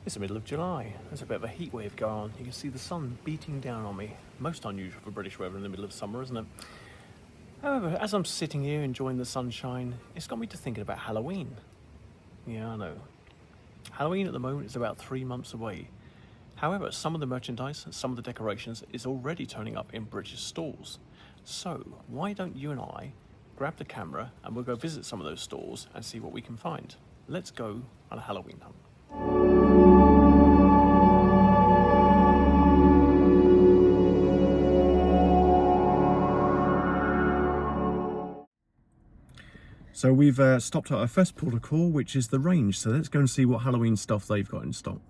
It's the middle of July. There's a bit of a heat wave going on. You can see the sun beating down on me. Most unusual for British weather in the middle of summer, isn't it? However, as I'm sitting here enjoying the sunshine, it's got me to thinking about Halloween. Yeah, I know. Halloween at the moment is about 3 months away. However, some of the merchandise and some of the decorations is already turning up in British stores. So, why don't you and I grab the camera and we'll go visit some of those stores and see what we can find. Let's go on a Halloween hunt. So we've stopped at our first port of call, which is the Range. So let's go and see what Halloween stuff they've got in stock.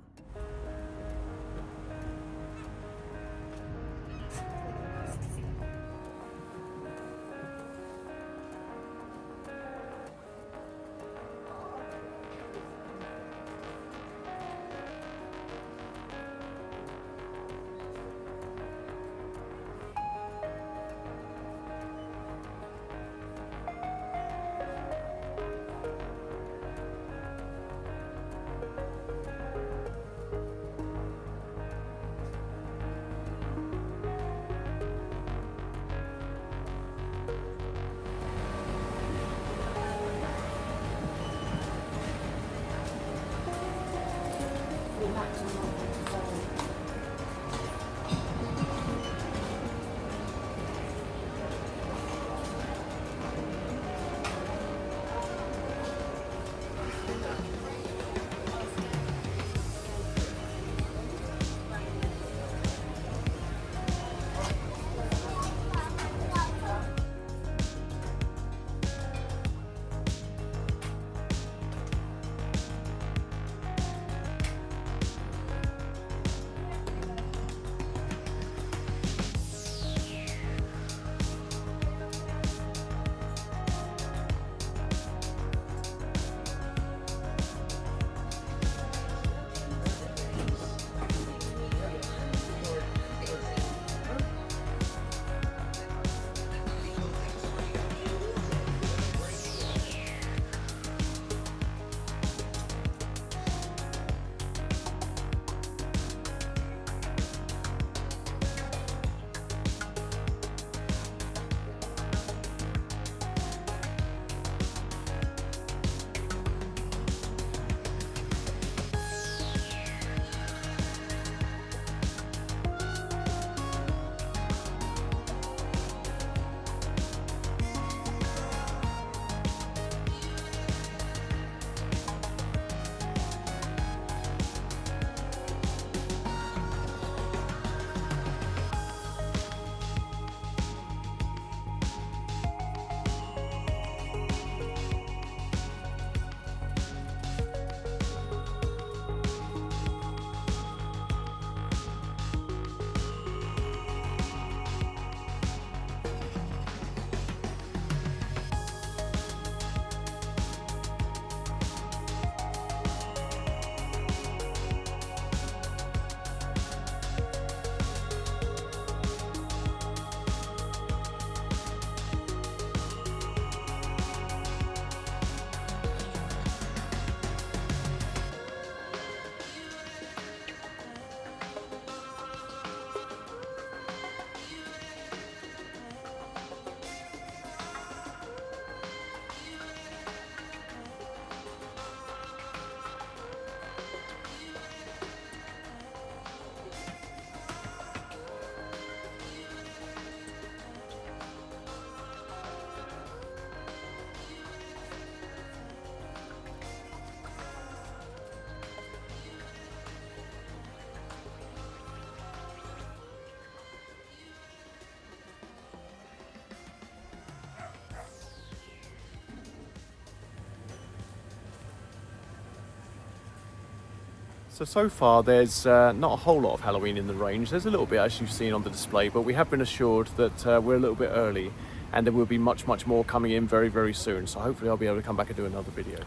So far there's not a whole lot of Halloween in the Range. There's a little bit, as you've seen on the display, but we have been assured that we're a little bit early and there will be much more coming in very soon. So hopefully I'll be able to come back and do another video.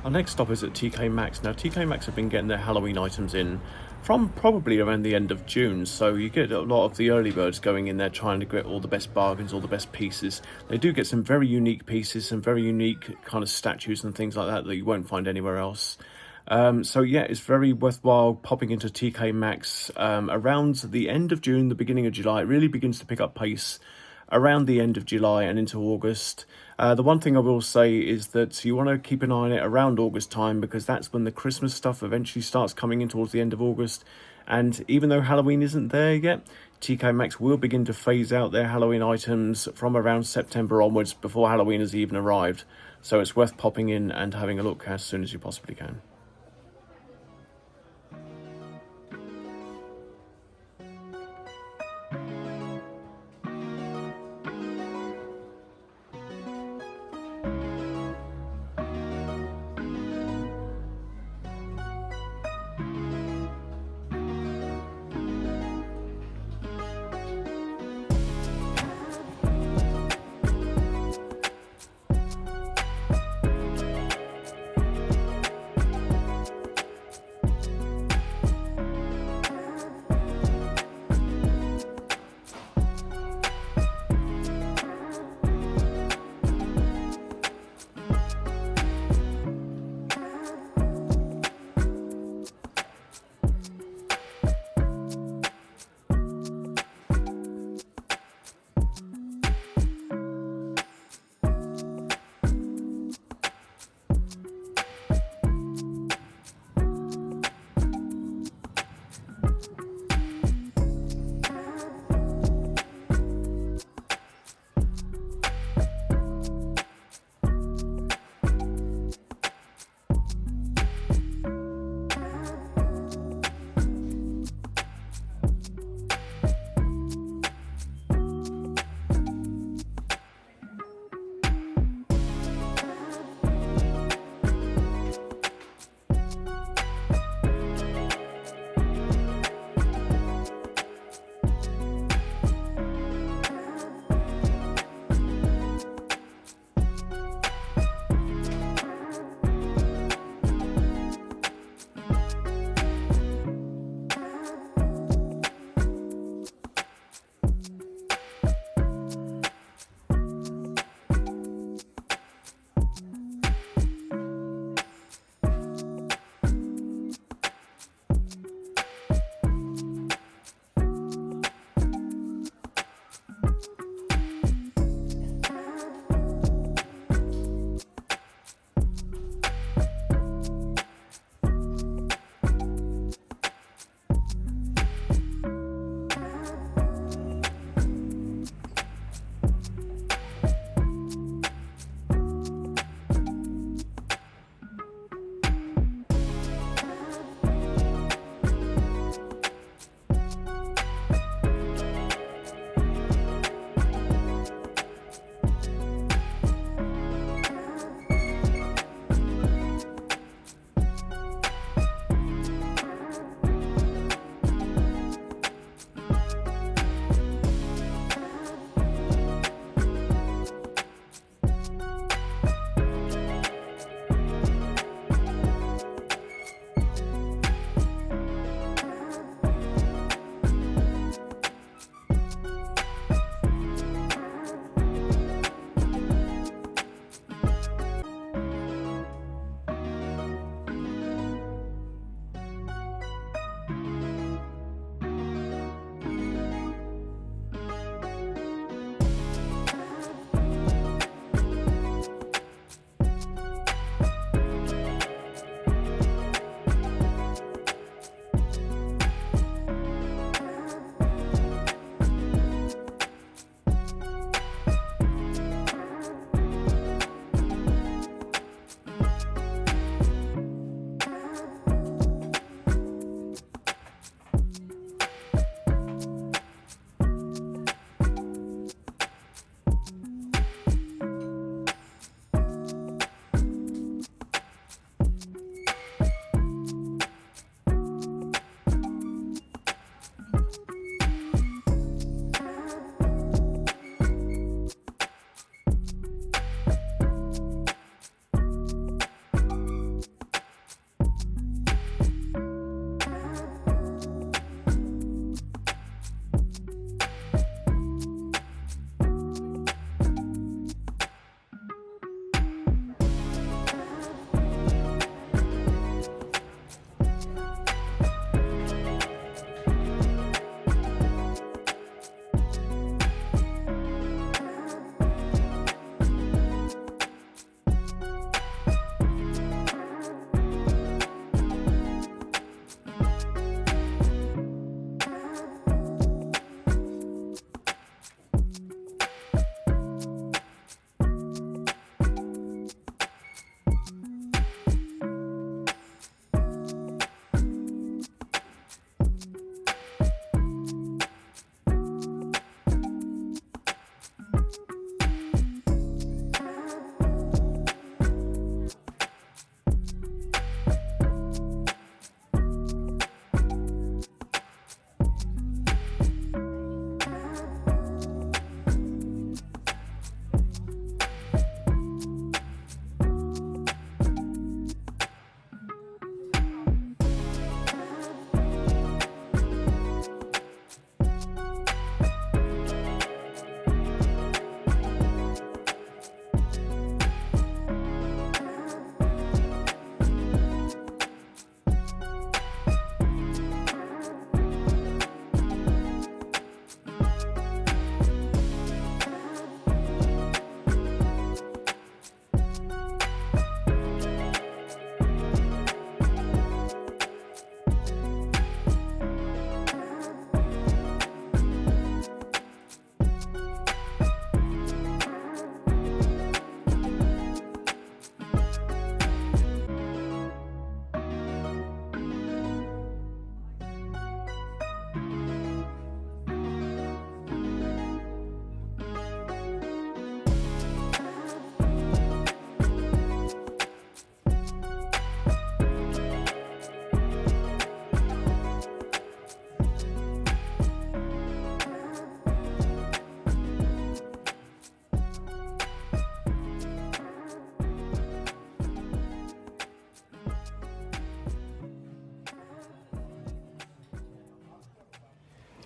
Our next stop is at TK Maxx. Now TK Maxx have been getting their Halloween items in from probably around the end of June, so you get a lot of the early birds going in there trying to get all the best bargains, all the best pieces. They do get some very unique pieces, some very unique kind of statues and things like that that you won't find anywhere else. So yeah, it's very worthwhile popping into TK Maxx around the end of June, the beginning of July. It really begins to pick up pace around the end of July and into August. The one thing I will say is that you want to keep an eye on it around August time, because that's when the Christmas stuff eventually starts coming in towards the end of August. And even though Halloween isn't there yet, TK Maxx will begin to phase out their Halloween items from around September onwards, before Halloween has even arrived. So it's worth popping in and having a look as soon as you possibly can.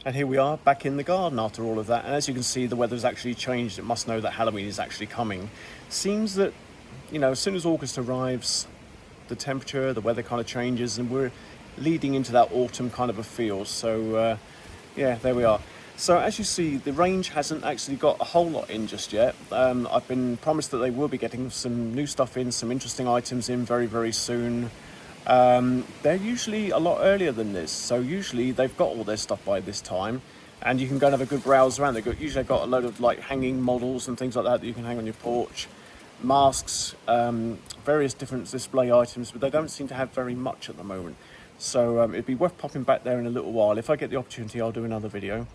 And here we are back in the garden after all of that. And as you can see, the weather's actually changed. It must know that Halloween is actually coming. Seems that, you know, as soon as August arrives, the temperature, the weather kind of changes, and we're leading into that autumn kind of a feel. So, yeah, there we are. So as you see, the range hasn't actually got a whole lot in just yet. I've been promised that they will be getting some new stuff in, some interesting items in very, very soon. They're usually a lot earlier than this, so usually they've got all their stuff by this time, and you can go and have a good browse around. Usually got a load of like hanging models and things like that you can hang on your porch, masks, various different display items, but they don't seem to have very much at the moment. So it'd be worth popping back there in a little while. If I get the opportunity, I'll do another video.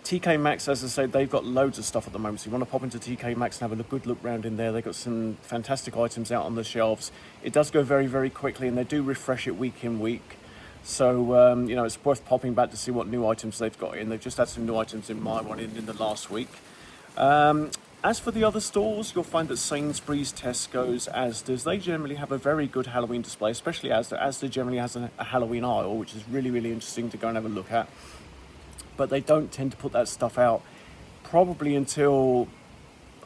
TK Maxx, as I said, they've got loads of stuff at the moment, so you want to pop into TK Maxx and have a good look round in there. They've got some fantastic items out on the shelves. It does go very, very quickly, and they do refresh it week in, week. So, you know, it's worth popping back to see what new items they've got in. They've just had some new items in my one in the last week. As for the other stores, you'll find that Sainsbury's, Tesco's, Asda's, they generally have a very good Halloween display, especially Asda. Asda generally has a Halloween aisle, which is really, really interesting to go and have a look at. But they don't tend to put that stuff out probably until,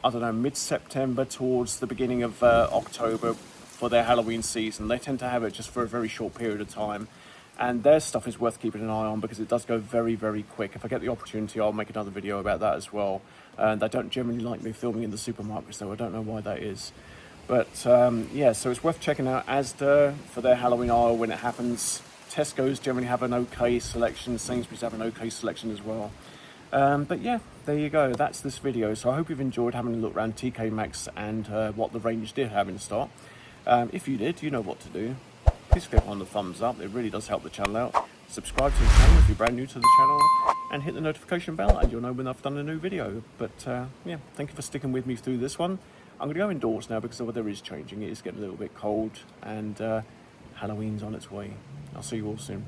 I don't know, mid-September towards the beginning of October for their Halloween season. They tend to have it just for a very short period of time. And their stuff is worth keeping an eye on because it does go very, very quick. If I get the opportunity, I'll make another video about that as well. They don't generally like me filming in the supermarkets, though. I don't know why that is. But, yeah, so it's worth checking out Asda for their Halloween aisle when it happens. Tesco's generally have an okay selection. Sainsbury's have an okay selection as well. But yeah, there you go. That's this video. So I hope you've enjoyed having a look around TK Maxx and what the range did have in stock. If you did, you know what to do. Please click on the thumbs up. It really does help the channel out. Subscribe to the channel if you're brand new to the channel, and hit the notification bell and you'll know when I've done a new video. But yeah, thank you for sticking with me through this one. I'm going to go indoors now because the weather is changing. It is getting a little bit cold, and Halloween's on its way. I'll see you all soon.